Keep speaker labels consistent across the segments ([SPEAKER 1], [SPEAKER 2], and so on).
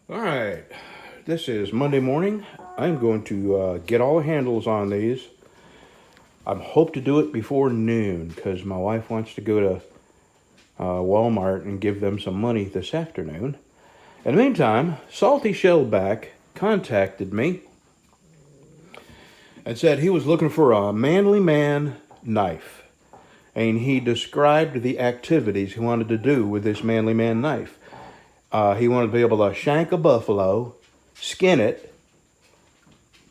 [SPEAKER 1] All right, this is Monday morning. I'm going to get all the handles on these. I hope to do it before noon because my wife wants to go to Walmart and give them some money this afternoon. In the meantime, Salty Shellback contacted me and said he was looking for a manly man knife. And he described the activities he wanted to do with this manly man knife. He wanted to be able to shank a buffalo, skin it,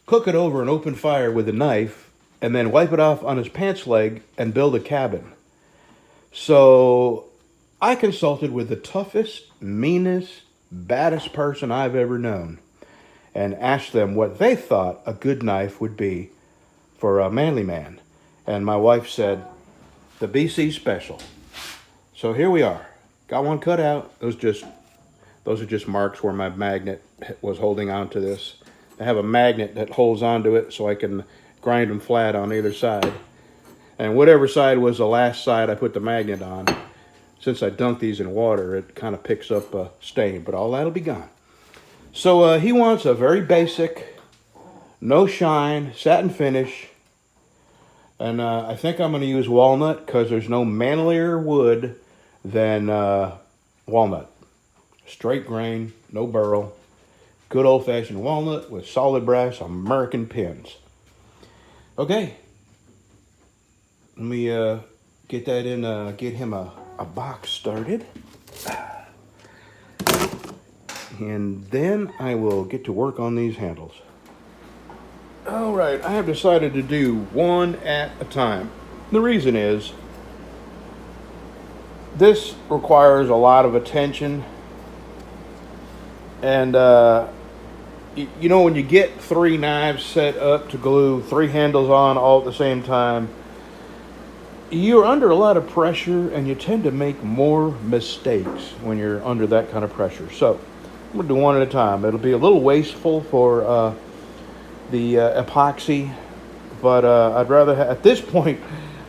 [SPEAKER 1] cook it over an open fire with a knife, and then wipe it off on his pants leg and build a cabin. So I consulted with the toughest, meanest, baddest person I've ever known and asked them what they thought a good knife would be for a manly man. And my wife said, the BC Special. So here we are. Got one cut out. Those are just marks where my magnet was holding onto this. I have a magnet that holds onto it so I can grind them flat on either side. And whatever side was the last side I put the magnet on, since I dunked these in water, it kind of picks up a stain, but all that'll be gone. So he wants a very basic, no shine, satin finish. And I think I'm going to use walnut because there's no manlier wood than walnut. Straight grain, no burl. Good old-fashioned walnut with solid brass American pins. Okay. Let me get that in, get him a box started. And then I will get to work on these handles. All right, I have decided to do one at a time. The reason is this requires a lot of attention. And, you know, when you get 3 knives set up to glue 3 handles on all at the same time, you're under a lot of pressure and you tend to make more mistakes when you're under that kind of pressure. So I'm going to do one at a time. It'll be a little wasteful for the epoxy, but I'd rather at this point,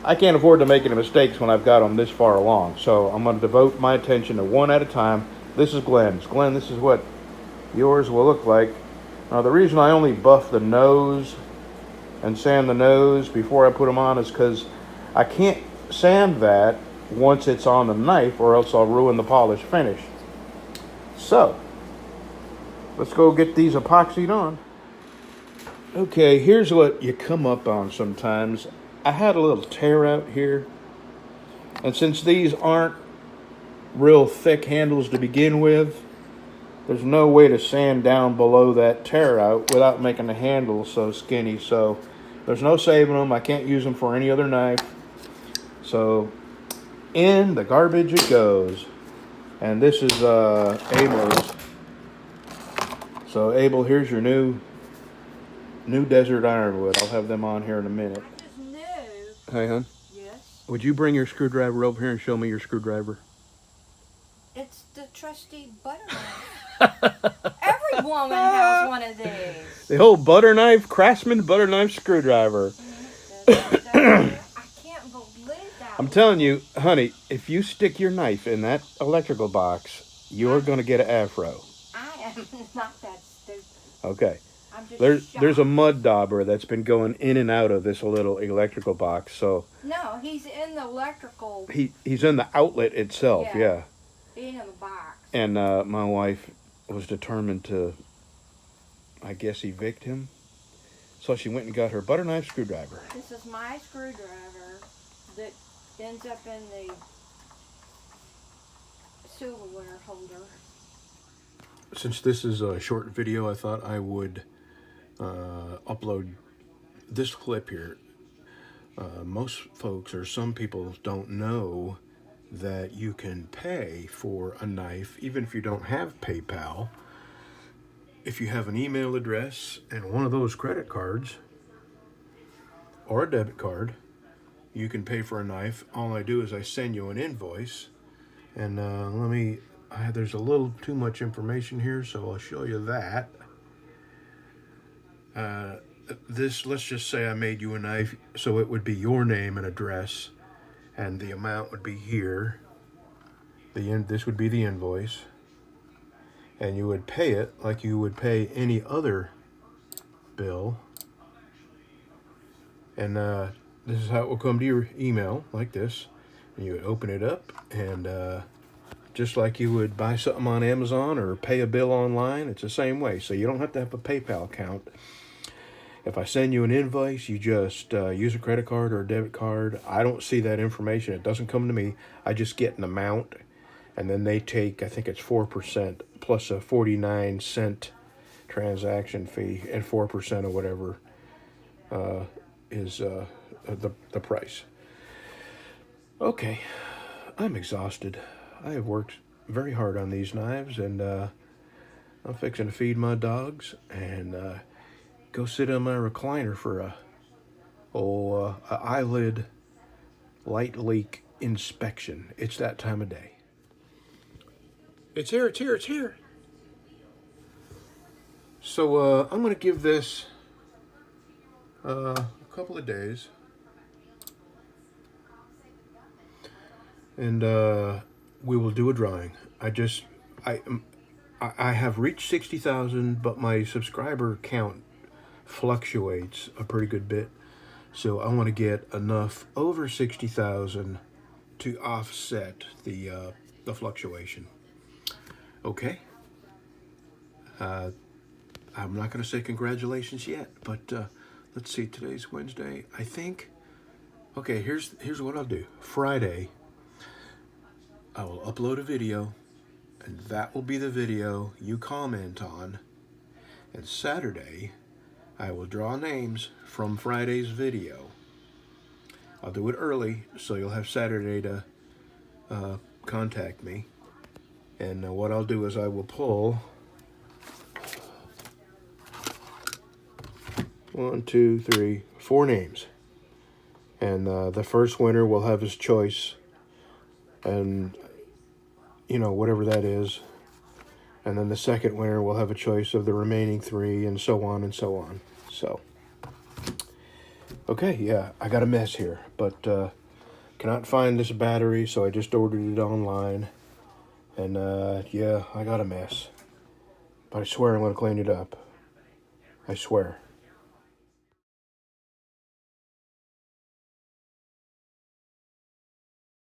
[SPEAKER 1] I can't afford to make any mistakes when I've got them this far along. So I'm going to devote my attention to one at a time. This is Glenn's. Glenn, this is what yours will look like. The reason I only buff the nose and sand the nose before I put them on is because I can't sand that once it's on the knife or else I'll ruin the polish finish. So, let's go get these epoxied on. Okay, here's what you come up on sometimes. I had a little tear out here. And since these aren't real thick handles to begin with, there's no way to sand down below that tear out without making the handle so skinny. So there's no saving them. I can't use them for any other knife. So in the garbage it goes. And this is Abel's. So Abel, here's your new desert ironwood. I'll have them on here in a minute.
[SPEAKER 2] I just knew.
[SPEAKER 1] Hey, hon.
[SPEAKER 2] Yes.
[SPEAKER 1] Would you bring your screwdriver over here and show me your screwdriver?
[SPEAKER 2] It's the trusty butter knife. Every woman has one of these.
[SPEAKER 1] The old butter knife, Craftsman butter knife screwdriver.
[SPEAKER 2] I can't believe that.
[SPEAKER 1] I'm telling you, honey, if you stick your knife in that electrical box, you're going to get an afro.
[SPEAKER 2] I am not that stupid.
[SPEAKER 1] Okay.
[SPEAKER 2] I'm just
[SPEAKER 1] There's a
[SPEAKER 2] shocked.
[SPEAKER 1] mud dauber that's been going in and out of this little electrical box. So
[SPEAKER 2] No, he's in the electrical.
[SPEAKER 1] he's in the outlet itself, yeah.
[SPEAKER 2] Being in the box.
[SPEAKER 1] And my wife was determined to, I guess, evict him. So she went and got her butter knife screwdriver.
[SPEAKER 2] This is my screwdriver that ends up in the silverware holder.
[SPEAKER 1] Since this is a short video, I thought I would upload this clip here. Most folks, or some people, don't know that you can pay for a knife even if you don't have PayPal. If you have an email address and one of those credit cards or a debit card, you can pay for a knife. All I do is I send you an invoice, and there's a little too much information here, so I'll show you that. Let's just say I made you a knife, so it would be your name and address, and the amount would be here. This would be the invoice. and you would pay it like you would pay any other bill. And this is how it will come to your email, like this. And you would open it up, and just like you would buy something on Amazon or pay a bill online, it's the same way. So you don't have to have a PayPal account. If I send you an invoice, you just use a credit card or a debit card. I don't see that information. It doesn't come to me. I just get an amount, and then they take, I think it's 4% plus a 49-cent transaction fee, and 4% or whatever is the price. Okay, I'm exhausted. I have worked very hard on these knives, and I'm fixing to feed my dogs and go sit on my recliner for a eyelid light leak inspection. It's that time of day. It's here, it's here, it's here. So I'm going to give this a couple of days. And we will do a drawing. I have reached 60,000, but my subscriber count fluctuates a pretty good bit. So I want to get enough over 60,000 to offset the fluctuation. Okay. I'm not going to say congratulations yet, but let's see. Today's Wednesday, I think. Okay, here's what I'll do. Friday, I will upload a video, and that will be the video you comment on. And Saturday, I will draw names from Friday's video. I'll do it early, so you'll have Saturday to contact me. And what I'll do is I will pull 1, 2, 3, 4 names. And the first winner will have his choice. And, you know, whatever that is. And then the second winner will have a choice of the remaining 3, and so on and so on. So, okay, yeah, I got a mess here. But cannot find this battery, so I just ordered it online. And, yeah, I got a mess. But I swear I'm going to clean it up. I swear.